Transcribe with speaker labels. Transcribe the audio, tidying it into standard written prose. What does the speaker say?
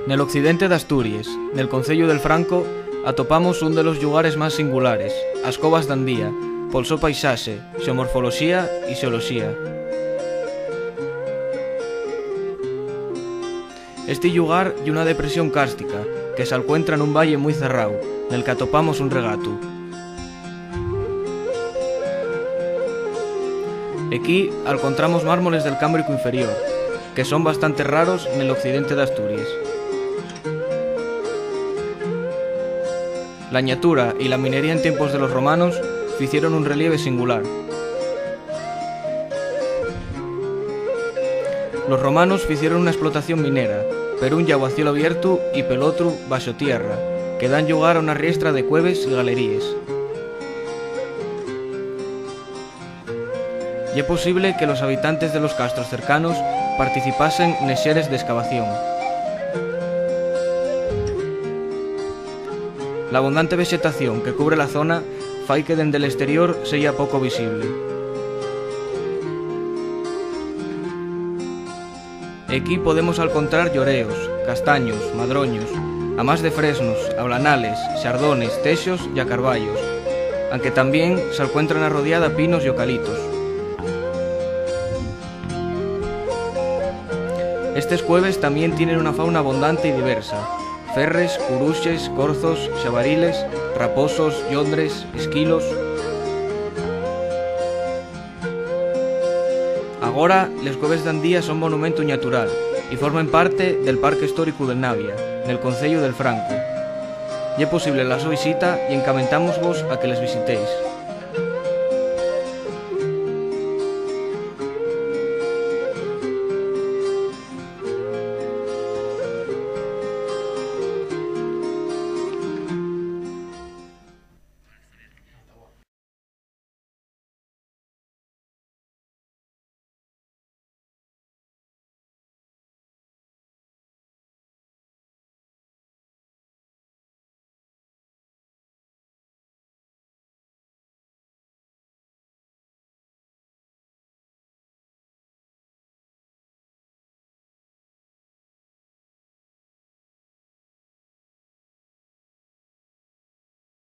Speaker 1: Nel occidente de Asturias, nel concello del Franco, atopamos un de los lugares más singulares, as Covas d'Andía, pol so paisaxe, xeomorfoloxía e xeoloxía. Este lugar é unha depresión cárstica que se encuentra nun valle moi cerrado, nel que atopamos un regato. Aquí encontramos mármoles del Cámbrico inferior, que son bastante raros nel occidente de Asturias. La ñatura y la minería en tiempos de los romanos hicieron un relieve singular. Los romanos hicieron una explotación minera, per un llago a cielo abierto y pel otro bajo tierra, que dan lugar a una riestra de cueves y galerías. Y es posible que los habitantes de los castros cercanos participasen en xeres de excavación. La abundante vegetación que cubre la zona fai que dende el exterior sea poco visible. Aquí podemos encontrar lloreos, castaños, madroños, a más de fresnos, ablanales, xardones, texos y acarballos, aunque también se encuentran arrodeada pinos y eucaliptos. Estes cueves también tienen una fauna abundante y diversa: ferres, curuxes, corzos, xabariles, raposos, llondres, esquilos. Agora, les cueves d'Andía son monumento natural y formen parte del Parque Histórico del Navia, nel concello del Franco. Y es posible la su visita y encamentámosvos a que les visitéis.